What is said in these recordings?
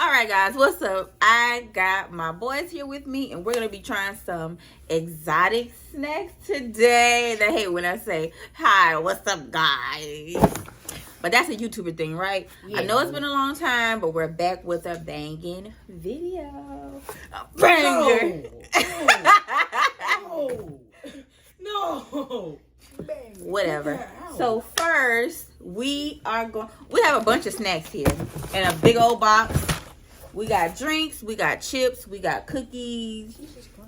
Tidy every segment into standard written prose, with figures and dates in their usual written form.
All right, guys, what's up? I got my boys here with me, and we're gonna be trying some exotic snacks today. They hate when I say, "Hi, what's up, guys?" But that's a YouTuber thing, right? Yeah. I know it's been a long time, but we're back with a banging video. A banger. No. Whatever. So first, we have a bunch of snacks here in a big old box. We got drinks, we got chips, we got cookies,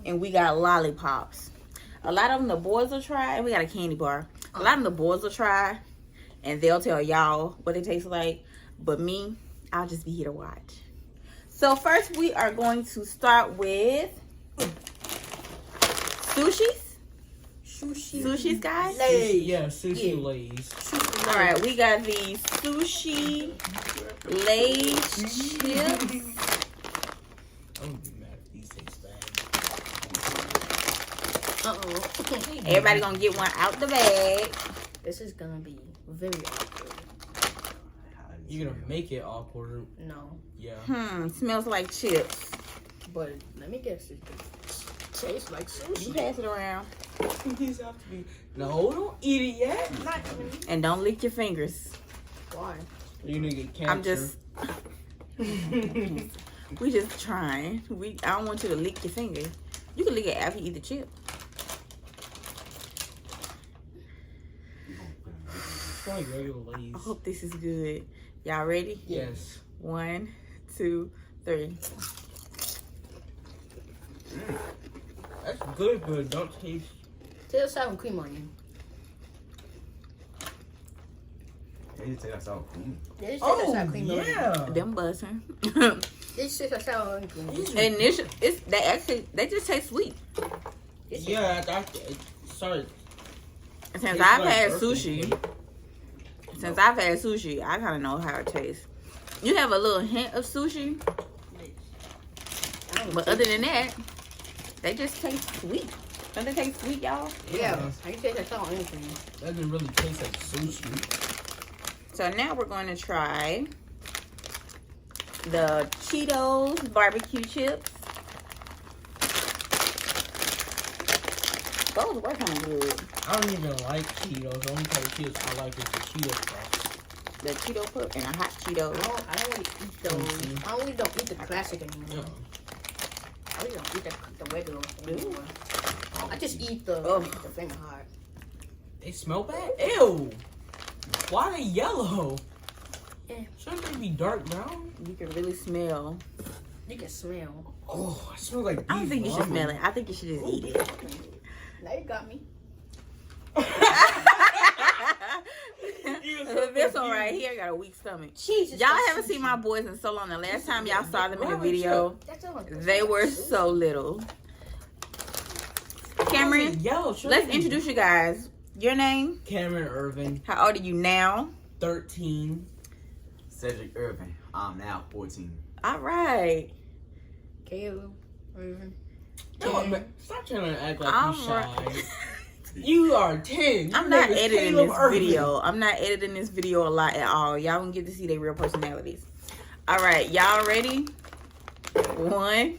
and we got lollipops. A lot of them the boys will try, and we got a candy bar. A lot of them the boys will try, and they'll tell y'all what it tastes like. But me, I'll just be here to watch. So first, we are going to start with Sushi's. Sushi's, guys? Lays. Yeah, Sushi Lays. All right, we got these Sushi Lays chips. I'm gonna be mad if these taste bad. Everybody gonna get one out the bag. This is gonna be very awkward. You're gonna make it awkward. No. Yeah. Smells like chips. But let me guess, it tastes like sushi. You pass it around. These have to be. No, don't eat it yet. And don't lick your fingers. Why? You're gonna get cancer. I'm just. We just trying. I don't want you to lick your finger. You can lick it after you eat the chip. It's like regular Lays. I hope this is good. Y'all ready? Yes. 1, 2, 3. That's good, but don't taste. Taste sour cream onion. They just take that sour cream. They just taste sour cream onion. Yeah. Them buzzing. They just taste sour cream onion. And they just taste sweet. Yeah, sorry. Since I've had sushi, I kind of know how it tastes. You have a little hint of sushi, but other than that, they just taste sweet. Don't they taste sweet, y'all? Yeah. I can taste that sour onion cream. That doesn't really taste like sushi. So now we're going to try the Cheetos BBQ Chips. Those were kind of good. I don't even like Cheetos. The only kind of Cheetos I like is the Cheeto Puffs. The Cheeto Puff and a hot Cheeto. I don't really eat those. I really don't eat the classic anymore. I really don't eat the regular anymore. I just eat the Flaming Hot. They smell bad? Ew! Why are they yellow? Yeah. Shouldn't they be dark brown? You can really smell. You can smell. Oh, it smells like beef. I don't think you should smell it. I think you should just eat it. Now you got me. This one right here got a weak stomach. Jesus. Y'all haven't seen my boys in so long. The last time y'all saw them in the video, they were so little. Cameron, let's introduce you guys. Your name? Cameron Irvin. How old are you now? 13. Cedric Irvin. I'm now 14. All right. Caleb Irvin. No, man, stop trying to act like I'm you shy. You are 10. I'm not editing this video. I'm not editing this video a lot at all. Y'all won't get to see their real personalities. All right, y'all ready? 1.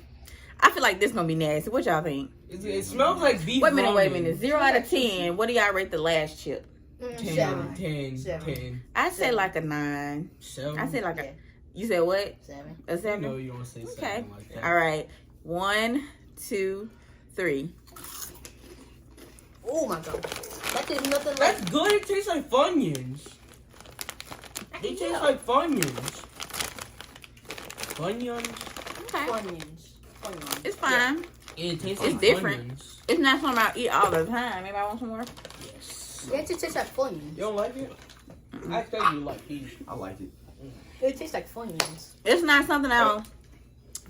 I feel like this gonna be nasty. What y'all think? It smells like beef. Wait a minute. 0 out of 10. What do y'all rate the last chip? 7. 10. I say like a 9. 7. I say like a. You said what? 7. A 7? No, you don't say 7 Okay. like that. All right. 1, 2, 3. Oh my god. That is nothing like. That's good. It tastes like Funyuns. It tastes like Funyuns. Funyuns? Okay. Funyuns. It's fine. It tastes It's like different. Funyuns. It's not something I eat all the time. Maybe I want some more. Yes. Yeah, it just tastes like Funyuns. You don't like it? I expect you like these. I like it. It tastes like Funyuns. It's not something I'll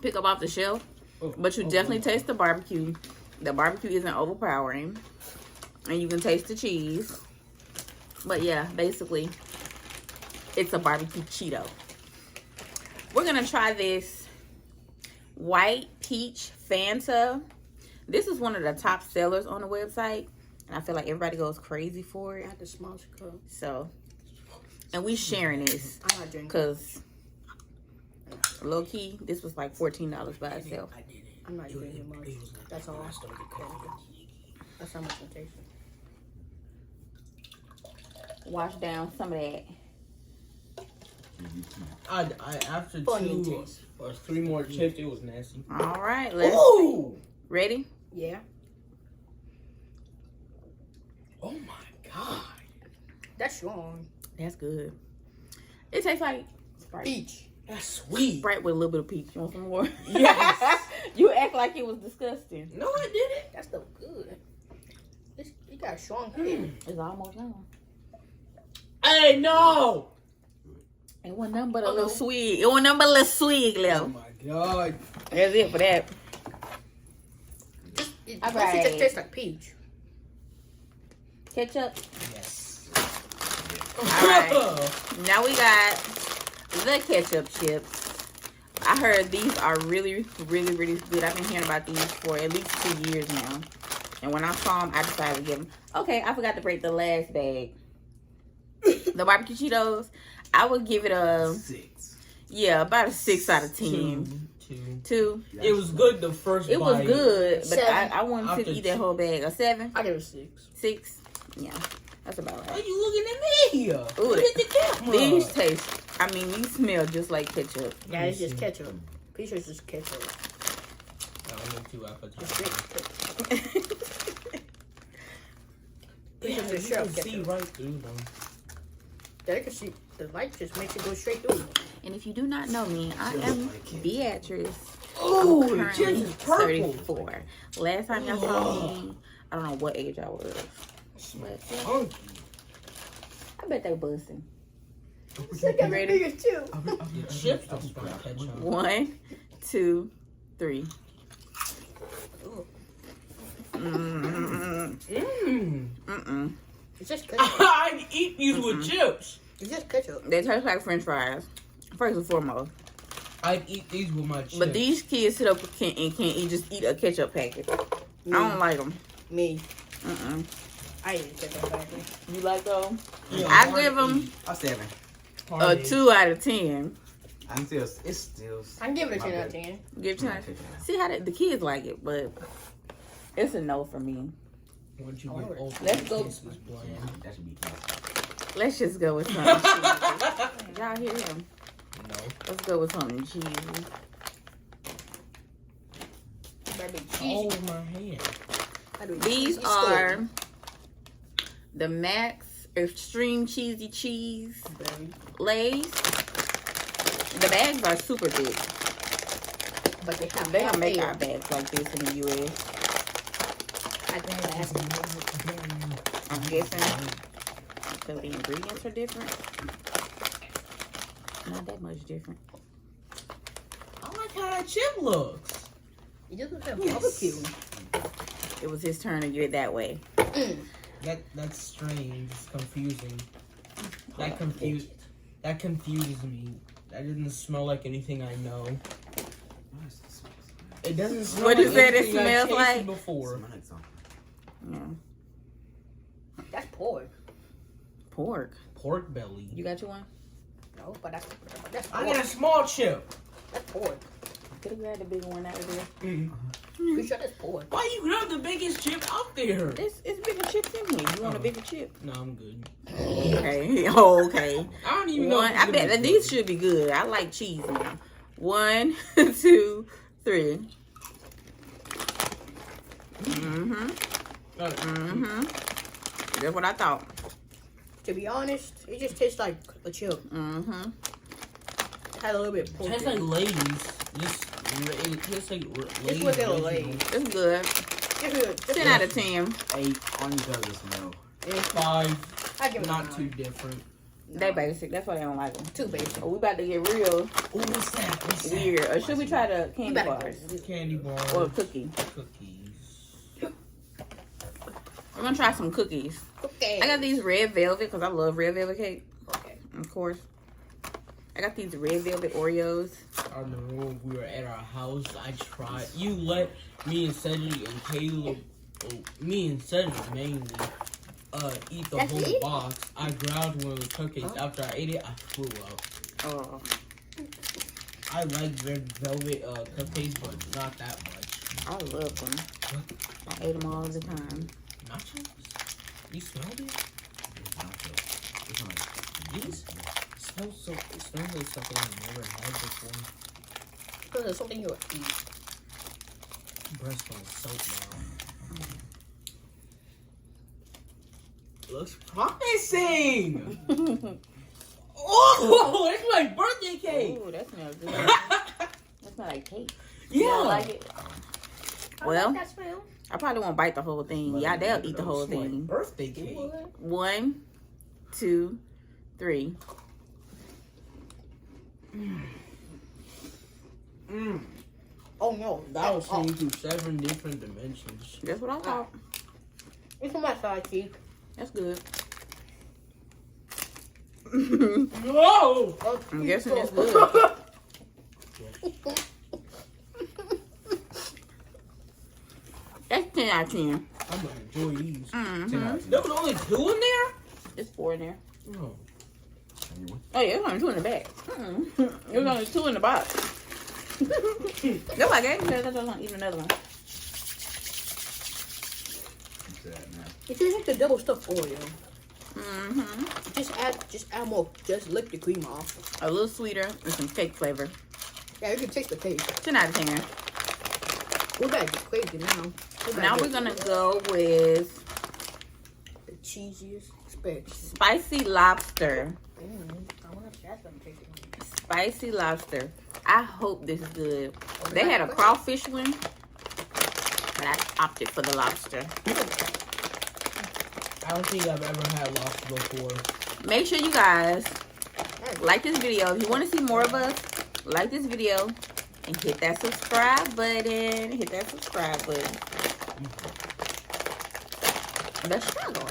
pick up off the shelf, but you definitely taste the barbecue. The barbecue isn't overpowering, and you can taste the cheese. But yeah, basically, it's a barbecue Cheeto. We're gonna try this white peach Fanta. This is one of the top sellers on the website, and I feel like everybody goes crazy for I it. had the small cup. So, and we sharing this I'm not drinking. because Low key, this was like $14 by itself. I did it. I'm not eating it much. It was like That's all. I started coughing. That's how much it tastes. Wash down some of that. I after Onion 2 taste. or 3 more chips, it was nasty. All right, let's Ooh! ready. Yeah. Oh my god. That's strong. That's good. It tastes like Sprite. Peach. That's sweet. Sprite with a little bit of peach. You want some more? Yes. You act like it was disgusting. No, I didn't. That's so good. You got a strong taste. It's almost gone. Hey, no! It wasn't nothing but a little sweet. It wasn't nothing but a little sweet Oh left. my god. That's it for that. It All honestly right. just tastes like peach. Ketchup. Yes. All right. Now we got the ketchup chips. I heard these are really, really, really good. I've been hearing about these for at least 2 years now. And when I saw them, I decided to give them. Okay, I forgot to break the last bag. The barbecue Cheetos. I would give it a 6. yeah, about a 6 out of 10. 2. It was good the first It was bite. good, but 7. I wanted to After eat that whole bag. A 7, I give it a 6. 6. Yeah, that's about Why right. you looking at me? Look at the camera. These taste. I mean, these smell just like ketchup. Yeah, it's just ketchup. Peach is just ketchup. I don't need to Just appetizer. straight ketchup. Peach is You just syrup can see ketchup. right through them. Yeah, you can see the light just makes it go straight through. And if you do not know me, I am Beatrice. Oh, I'm the chips currently is purple. 34. Last time y'all saw me, I don't know what age I was. But Funky. I bet they busting. You ready? The chips don't smell like ketchup. 1, 2, 3. It's just ketchup. I'd eat these with chips. It's just ketchup. They taste like French fries. First and foremost. I'd eat these with my chips. But these kids sit up and can't eat just eat a ketchup packet. I don't like them. Me. I eat ketchup packet. You like those? Yeah, I give them I'm 7. a 2 out of 10. I'm still. It's still. I can give it a my 10 out of bad. 10. Give 10. See how the kids like it, but it's a no for me. Once you get old, Let's go. this is bland. That should be easy. Let's just go with something cheesy. Y'all hear him? No. Let's go with something cheesy. Better be Oh, cheesy. my hand. I do These cheesy are scoop. the Max Extreme Cheesy Cheese Berry. Lay's. The bags are super big. But they have They don't make mayo. our bags like this in the U.S. I think that's I'm guessing because the ingredients are different. Not that much different. I like how that chip looks. it just looks like barbecue. It was his turn to get it that way. That's strange. It's confusing. That confuses me. That didn't smell like anything I know. It doesn't smell What like you said it anything I've smells tasted like? before. Yeah. That's pork. Pork. Pork belly. You got your one? No, but that's I pork. got a small chip. That's pork. Could have grabbed the big one out of there. Pretty sure that's pork. Why you grab the biggest chip out there? It's bigger chips in here. You want a bigger chip? No, I'm good. Okay. Oh, okay. I don't even know. One. if it's I gonna bet be that good. these should be good. I like cheese now. 1, 2, 3. That's what I thought. To be honest, it just tastes like a chip. It had a little bit of pork. Tastes in like it. Lay's. It tastes like Lay's. It's what they original. Lay's. It's good. Give it a 10 out of 10. 8 only because of the smell. 5. I give it a Not 9. too different. They basic. That's why they don't like them. Too basic. Oh, we about to get real Oh, what's that? What's that? weird. Or should we try the You candy better bars? Candy bars. Or cookie? Cookies. We're gonna try some cookies. Okay. I got these red velvet because I love red velvet cake, Okay. of course. I got these red velvet Oreos. I remember when we were at our house, I tried. You let me and Cedric and Caleb, me and Cedric mainly, eat the That's whole it? box. I grabbed one of the cupcakes. After I ate it, I threw up. Oh, I like red velvet cupcakes, but not that much. I love them. I ate them all the time. Nachos? You smell it? It's nachos. It's like These smell so. It smells like something I've never had before. Because it's something you'll eat. Breath smells so now. Looks promising. Oh, it's my birthday cake. Ooh, that smells good. That smells like cake. Yeah. You don't like it? I Well, like that smell. I probably won't bite the whole thing. Yeah, they'll eat the whole It's my thing. birthday cake. 1, 2, 3. Oh no, That was seen through 7 different dimensions. That's what I thought. It's on my side cheek. That's good. Whoa! I'm guessing it's good. That's 10 out of 10. I'm gonna enjoy these. 10 out Mm-hmm. of 10. There was only 2 in there? It's 4 in there. Oh. Oh, yeah, there's only 2 in the bag. There's only 2 in the box. That's like I said, I don't eat another one. What's that now? It tastes like the double stuffed Oreo. Mm-hmm. Just add more. Just lick the cream off. A little sweeter and some cake flavor. Yeah, you can taste the taste. 10 out of 10. We're back to crazy now. Now we're gonna go with the cheesiest spaghetti. spicy lobster. I wonder if that's gonna taste it. Spicy lobster. I hope this is good. They had a crawfish one, but I opted for the lobster. I don't think I've ever had lobster before. Make sure you guys like this video. If you want to see more of us, like this video and hit that subscribe button. Hit that subscribe button. The struggle.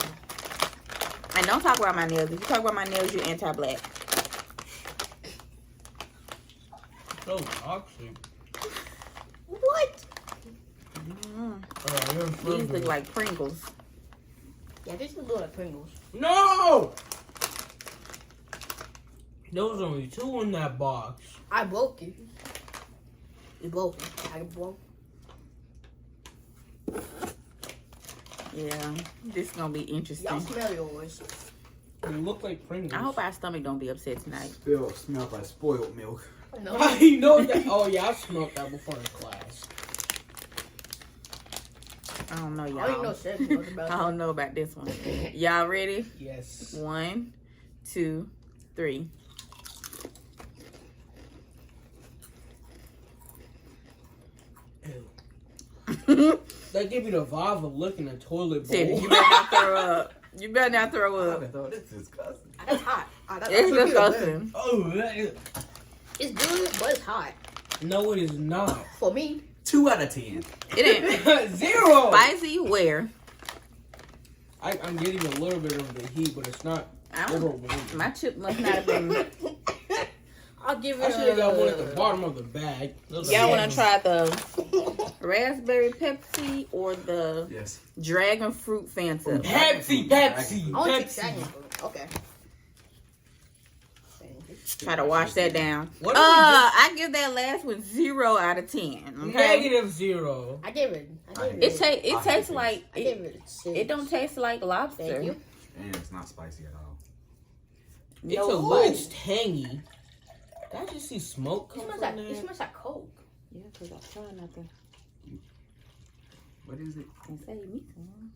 And don't talk about my nails. If you talk about my nails, you're anti-black. So toxic. What? These look like Pringles. Yeah, this is good like Pringles. No! There was only 2 in that box. I broke it. It broke it. I broke. Yeah, this is gonna be interesting. Y'all smell yours. They look like Pringles. I hope our stomach don't be upset tonight. Smells like spoiled milk. No. I know that. Oh yeah, I smelled that before in class. I don't know, I y'all. don't know nothing about I don't know about this one. Y'all ready? Yes. 1, 2, 3. Ew. That gave me the vibe of licking a toilet bowl. Teddy, you better not throw up. You better not throw I up. thought this is disgusting. That's hot. It's disgusting. Oh, that is... It's good, but it's hot. No, it is not. For me, 2 out of 10. It ain't 0. spicy where? I'm getting a little bit of the heat, but it's not overwhelming. My chip must not have been. I'll give it I should have got one at the bottom of the bag. Y'all want to try the raspberry Pepsi or the Yes. dragon fruit Fanta? Pepsi. I want to take dragon fruit. Okay. Try to wash that down. What do we I give that last one 0 out of 10. Okay. -0. I gave it. It tastes like I gave it a 6. it don't taste like lobster. Thank you. And it's not spicy at all. It's No. a little tangy. Did I just see smoke It come smells from like there? it smells like Coke. Yeah, because I'm trying not to What is it? save me some.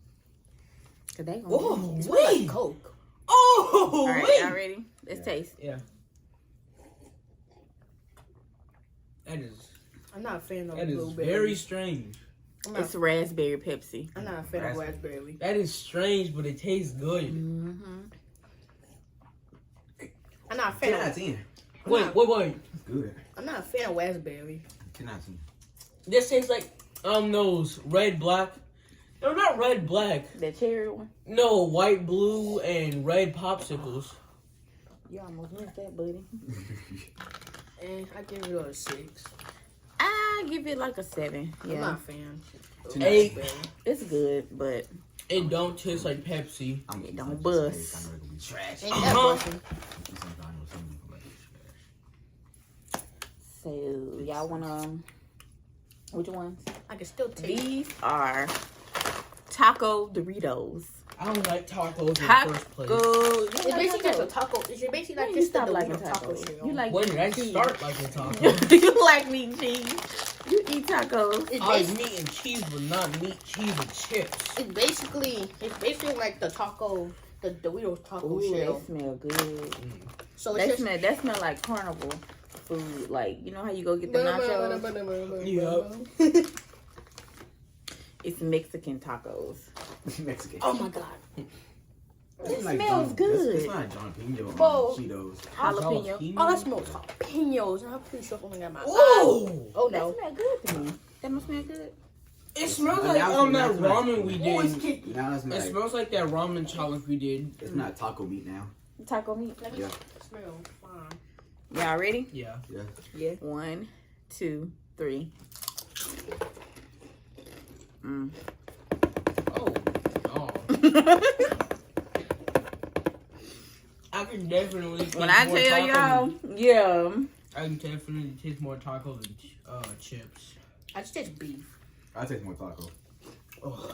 Cause they Oh, gonna. It smells like wait. Coke. Oh, All right, wait. y'all ready? Let's taste. Yeah. That is I'm not a fan of that is blueberry. very strange. It's raspberry Pepsi. I'm not a fan of raspberry. That is strange, but it tastes good. Mm-hmm. I'm not a 10 fan out of. of 10. Wait. It's good. I'm not a fan of raspberry. 10 out of 10. This tastes like those red black. No, not red black. The cherry one. No, white, blue, and red popsicles. You almost missed that, buddy. And I give it a 6. I give it like a 7. I'm Yeah, not a fan. of 8. raspberry. it's good, but It don't taste like Pepsi. It don't bust. Trash. Ain't that Uh-huh. busting? say y'all wanna? Which ones? I can still taste. These are taco Doritos. I don't like tacos in the first place. It's basically just a taco. It's basically like just the liking taco tacos. shell. You like When did I cheese. start liking tacos? You like meat and cheese. You eat tacos. It's I like basi- meat and cheese, but not meat, cheese, and chips. It's basically like the taco, the Doritos taco Ooh, shell. they smell good. So it's just That smell like carnival food. Like, you know how you go get the nachos? Yep. It's Mexican tacos. Mexican. Oh my god. It smells good. It's not jalapeno Whoa. Cheetos. Jalapeno. Oh, that smells jalapenos. I'm pretty sure something got my Ooh! Oh That no. smell good to me. That must smell good. It smells Oh, like now that it's not- ramen we Oh, it's did. kicky. Now it's It not. smells like that ramen challenge we did. It's not taco meat now. Taco meat. Let me Yeah. smell fine. Y'all ready? Yeah. Yeah. Yeah. 1, 2, 3. Mm. Oh. Oh. I can definitely taste When I more tell taco y'all, yeah. I can definitely taste more tacos than chips. I just taste beef. I taste more taco. Oh.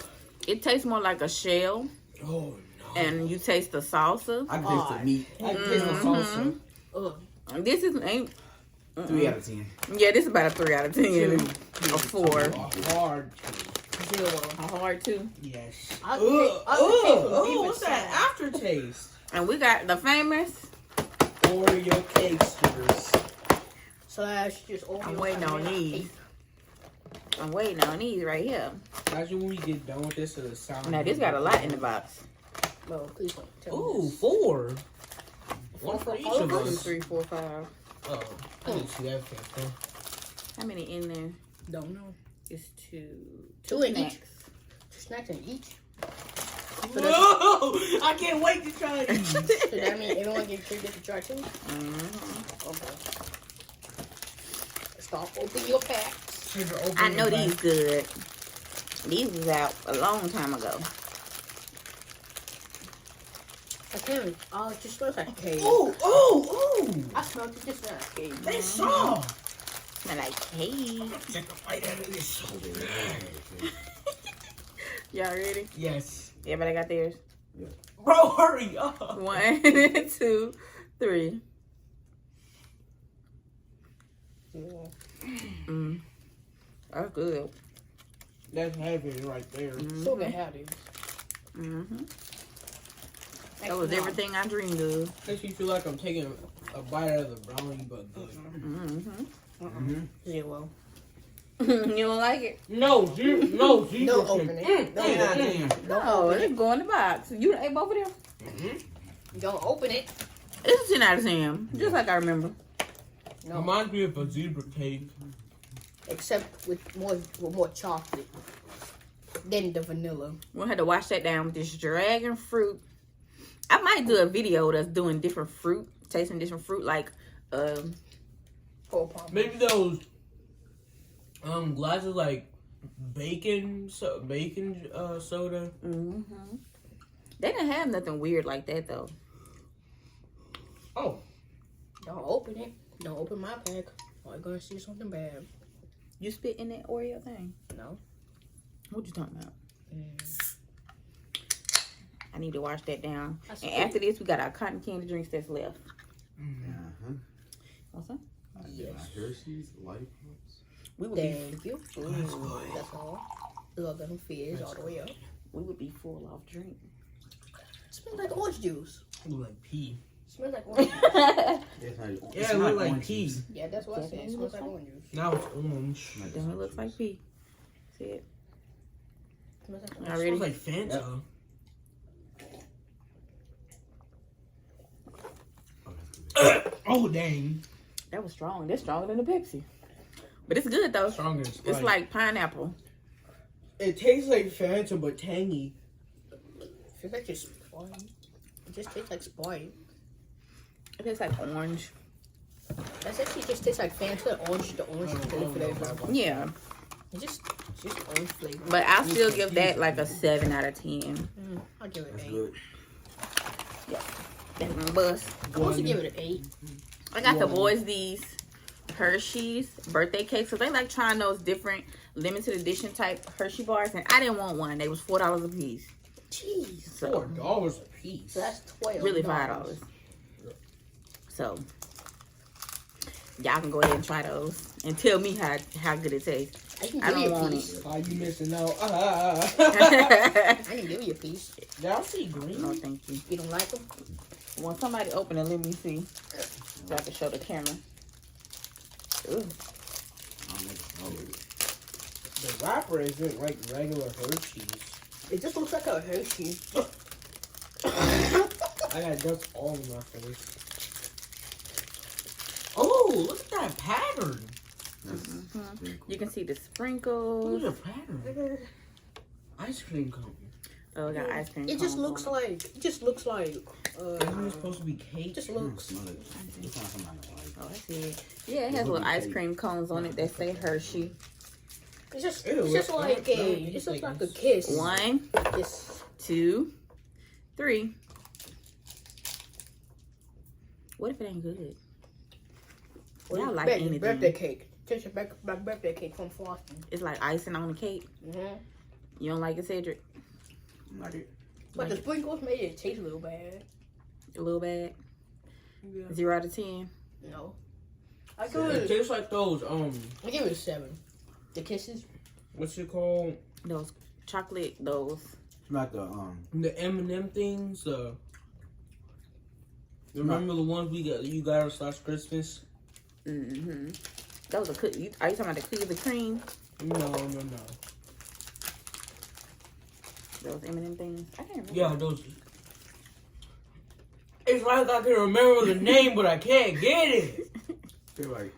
It tastes more like a shell, Oh no. and you taste the salsa. I can taste the meat. I can taste the salsa. Ugh. This is ain't. 3 out of 10. Yeah, this is about a 3 out of 10. Two. A 4. A hard two. 0. A hard 2. Yes. I can taste beef What's that inside. aftertaste? And we got the famous. Oreo cakesters. Slash just Oreo. I'm waiting on these. I'm waiting on these right here. Imagine when we get done with this, it'll sound. Now, this got a lot in the box. No, please don't tell me Ooh, this. 4. One for each of 1, 2, us. 3, 4, 5. Oh, I didn't see that picture. How many in there? Don't know. It's 2. Two in snacks. each. 2 snacks in each. Whoa! I can't wait to try these. So that means everyone gets to try too? Mhm. Okay. Stop. Open your packs. I know these good. These was out a long time ago. I can't. Oh, it just smells like cake. Oh! I smell it. Just smells like cake. They soft. Smell like cake. Take a bite out of this so bad. Y'all ready? Yes. Everybody got theirs? Bro, hurry up. 1, 2, 3. That's good. That's heavy right there. So good have these. Mm-hmm. That was everything I dreamed of. Makes me feel like I'm taking a bite out of the brownie, but good. Mm-hmm. 0. You don't like it? No, no, Don't open it. Don't Yeah, open it. damn. Don't Oh, open let's it. go in the box. You ate both of them? Don't open it. It's a 10 out of 10. Just like I remember. No. Reminds me of a zebra cake. Except with more chocolate than the vanilla. We'll have to wash that down with this dragon fruit. I might do a video that's doing different fruit, tasting different fruit, like Maybe those glasses like bacon soda. mm-hmm. They didn't have nothing weird like that though. Oh, Don't open it. Don't open my pack. Or you're gonna see something bad. You spit in that Oreo thing? No. What you talking about? I need to wash that down. That's And cool. after this, we got our cotton candy drinks that's left. Uh-huh. What's that? I get my Hershey's Lollipops. We would be Thank you. That's all. Look at them fizz all the way up. full off drink. Smells like orange juice. look like pea. Smells like orange juice. It's not, it's Yeah, it not look like orange pea. juice. Yeah, that's what I said. It smells like orange juice. Now it's orange. Like Then it looks like pea. See it? Smells like Y'all orange. ready? Smells like Fanta. Oh, that's good. Oh dang! That was strong. That's stronger than the Pepsi. But it's good though. Stronger than Sprite. It's like pineapple. It tastes like Fanta but tangy. Feels like just Sprite. It just tastes like Sprite. It tastes like orange. That's actually just tastes like Fanta, orange, the orange flavor. Yeah. It's just orange flavor. But I still give that like a 7 out of 10. I'll give it That's an 8. good. That's my bus. I want to give it an 8. I got the boys these Hershey's birthday cakes. So they like trying those different limited edition type Hershey bars, and I didn't want one. They was $4 a piece. Jeez. So $4 a piece. So that's $12. really $5. So y'all can go ahead and try those and tell me how good it tastes. I don't want it. Why you missing out? I can give you a piece. Y'all see green? No, thank you. You don't like them? Want somebody open it? Let me see. So I can show the camera. Ooh. The wrapper isn't like regular Hershey's. It just looks like a Hershey. I got dust all in my face. Oh, look at that pattern. You can see the Look sprinkles. at the pattern. Ice cream cone. Oh, we got ice cream. It just cones looks on like. It just looks like. Isn't it supposed to be cake? Just looks. Smell it. It's not something I like. Oh, I see it. Yeah, it has little ice cream cones on it that say Hershey. It's just. Ew, It's just it's like not- a. no, It's it's just like like a this. kiss. 1, Kiss. 2, 3. What if it ain't good? Y'all like anything. Birthday cake. Just a birthday cake from Frosting. It's like icing on the cake. Mm-hmm. You don't like it, Cedric? Like it. But the sprinkles made it taste a little bad. A little bad. Yeah. 0 out of 10. No. I give It it. tastes like those, I give it a 7. The kisses. what's it called? Those chocolate, those. It's not the The M&M things. Remember the ones you got us last Christmas? Mm-hmm. That was a cookie. Are you talking about the cookies and cream? No. Those M&M things? I can't remember. Yeah, those. It's like I can remember the name, but I can't get it. feel like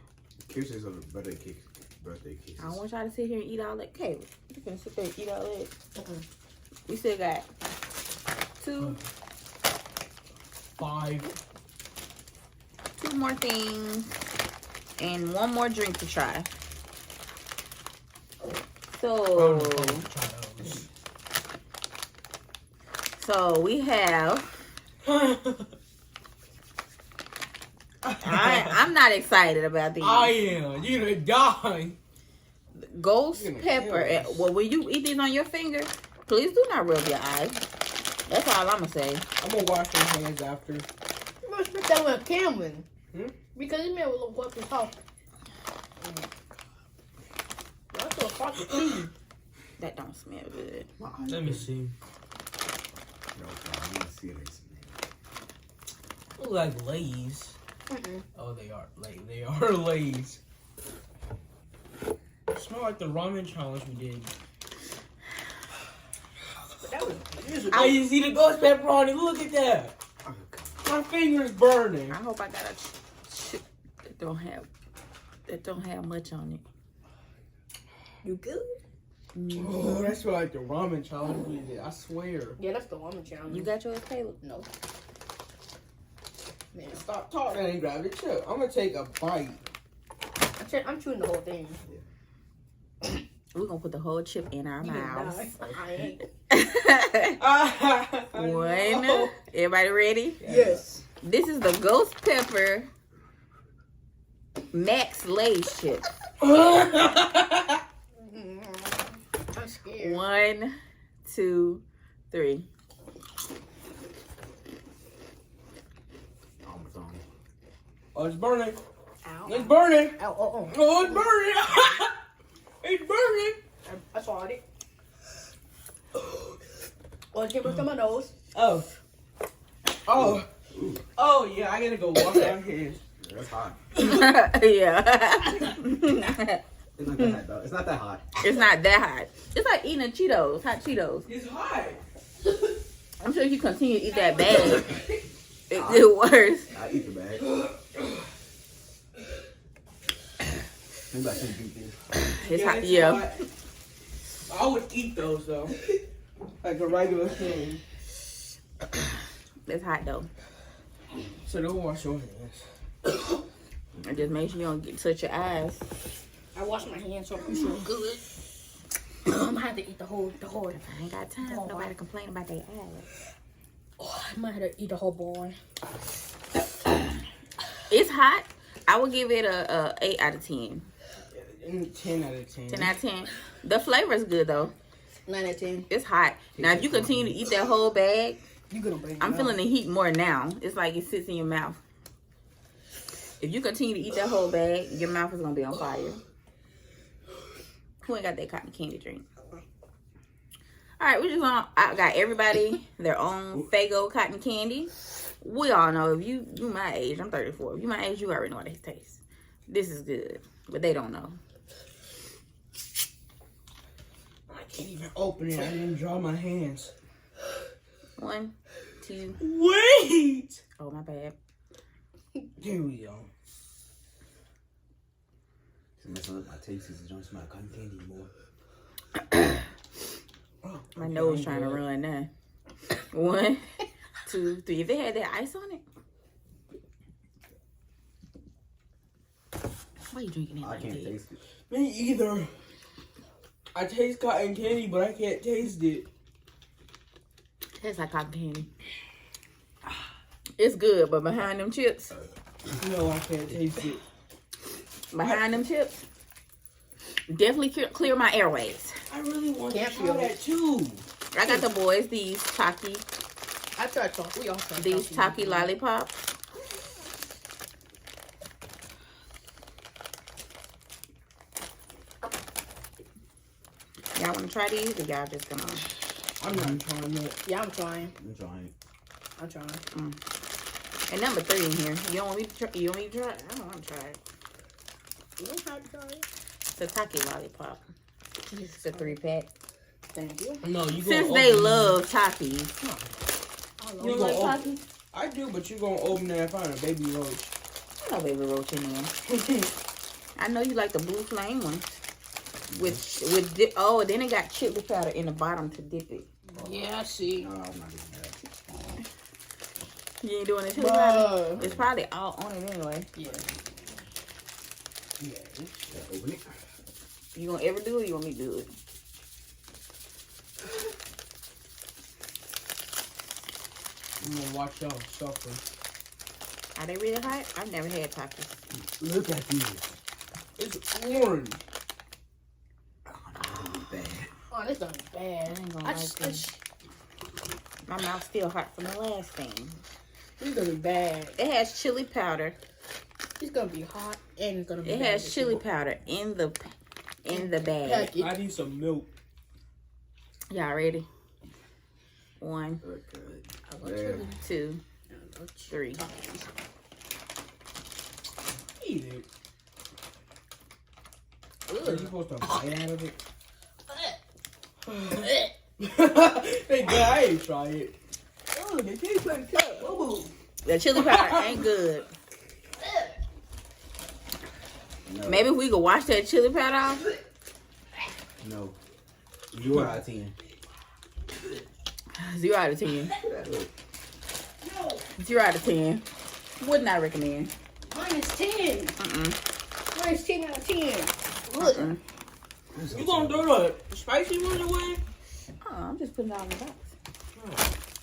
kisses of the birthday cake. Birthday kisses. I don't want y'all to sit here and eat all that. Okay, you can sit there and eat all that. We still got 2 more things and 1 more drink to try. So we have. I'm not excited about these. I am. You're gonna die. Ghost You're gonna pepper. kill us. Well, when you eat these on your finger, please do not rub your eyes. That's all I'm gonna say. I'm gonna wash my hands after. You must put that on camera. Because it made a little what we talk. That's a fucking clean. That don't smell good. Let me see. No, I want to see it. Look like Lay's. Oh, they are Lay's. Smell like the ramen challenge we did. I just see the ghost pepperoni. Look at that. My finger's burning. I hope I got a chip that don't have much on it. You good? Oh, that smells like the ramen challenge we did. I swear. Yeah, that's the woman challenge. You got yours, Caleb? No. Man, Stop talking and grab the chip. I'm gonna take a bite. I'm chewing the whole thing. We're gonna put the whole chip in our You can mouths. die. I ain't. One. Everybody ready? Yes. This is the ghost pepper Max Lay's chip. I'm scared. 1, 2, 3. Oh, it's burning. Ow. It's burning. Ow, oh, Oh, it's burning. It's burning. I saw it. Well, get rid of my nose. Oh. Oh, yeah, I gotta go wash my hands. Yeah, that's hot. Yeah. It's not that hot, though. It's not that hot. It's not that hot. It's like eating Cheetos, hot Cheetos. It's hot. I'm sure if you continue to eat that bag, it get worse. I eat the bag. Maybe I shouldn't eat this. It's hot, it's yeah. hot. I would eat those, though. Like a regular thing. It's hot though. So don't wash your hands. And just make sure you don't touch your eyes. I wash my hands so I'm sure good. I'm gonna have to eat the whole. I ain't got time. Nobody complain about their eyes. Oh, I might have to eat the whole boy. It's hot, I would give it a 8 out of 10. 10 out of 10. 10 out of 10. The flavor is good though. 9 out of 10. It's hot. Now, if you continue to eat that whole bag, You gonna bring I'm feeling the heat more now. It's like it sits in your mouth. If you continue to eat that whole bag, your mouth is gonna be on fire. Who ain't got that cotton candy drink? All right, I got everybody their own Faygo cotton candy. We all know if you my age, I'm 34. If you my age, you already know how they taste. This is good, but they don't know. I can't even open it. I didn't draw my hands. 1, 2. Wait! Oh, my bad. Here we go. It's messing up my taste. It don't smell like cotton candy anymore. My nose trying to run now. 1, 2, 3. If it had that ice on it. Why are you drinking it I like can't that? taste it. Me either. I taste cotton candy, but I can't taste it. Tastes like cotton candy. It's good, but behind them chips, No, I can't taste it. behind them chips, definitely clear my airways. I really want to Can't try feel that too. I got the boys these Taki I tried talking. We all tried these Taki Lollipop. Y'all want to try these, or y'all just gonna? I'm not trying that. Yeah, I'm trying. I'm trying. I'm trying. And number 3 in here. You don't want me to try? You want me to try? I don't want to try it. You don't have to try it. It's a Taki Lollipop. It's a 3-pack. Thank you. No, you Since gonna they open love Takis. I You love gonna like open- Takis? I do, but you gonna open that and find a baby roach. No baby roach in there. I know you like the blue flame one. With dip. Oh, then it got chili powder in the bottom to dip it. Yeah, I see. No, I'm not doing that. You ain't doing the chili powder? It's probably all on it anyway. Yeah. Yeah, open it. You gonna ever do it or you want me to do it? I'm gonna watch y'all suffer. Are they really hot? I've never had Takis. Look at these. It's orange. Bad. Oh, this is bad. I ain't gonna I like just, this. My mouth's still hot from the last thing. this is gonna be bad. It has chili powder. It's gonna be hot and it's gonna be It bad. has chili powder in the bag. Packet. I need some milk. Y'all ready? 1, Okay. 2, 3. Eat it. Are you supposed to bite out of it? Hey, God, I ain't try it. Oh, they taste like cat. Oh. The chili powder ain't good. No. Maybe if we could wash that chili powder off. No. 0 out of 10. 0 out of 10. 0 out of 10. Would not recommend. Mine is 10. Mine is 10 out of 10. Look. You gonna throw the spicy one away? Oh, I'm just putting it all in the box.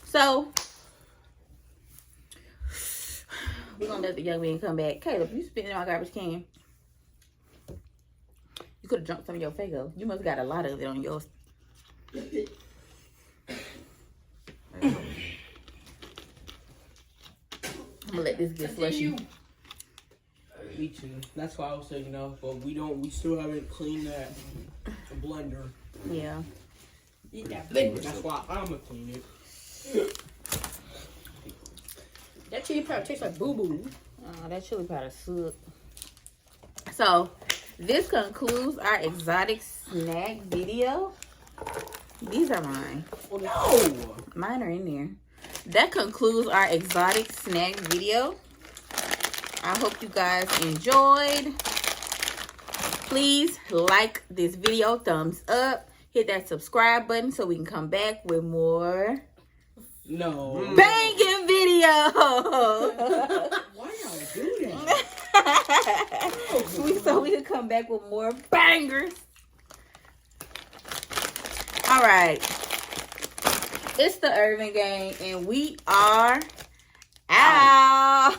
So, we're gonna let the young man come back. Caleb, you spitting in my garbage can. You could have drunk some of your Faygo. You must have got a lot of it on yours. I'm gonna let this get slushy. Me too. That's why I was saying no, but we still haven't cleaned that blender. Yeah. Eat that blender. That's why I'm gonna clean it. That chili powder tastes like boo-boo. That chili powder sucks. So, this concludes our exotic snack video. These are mine. No! Mine are in there. That concludes our exotic snack video. I hope you guys enjoyed. Please like this video, thumbs up. Hit that subscribe button so we can come back with more No. banging videos. Why y'all do that? So we can come back with more bangers. All right. It's the Irvin Gang, and we are out.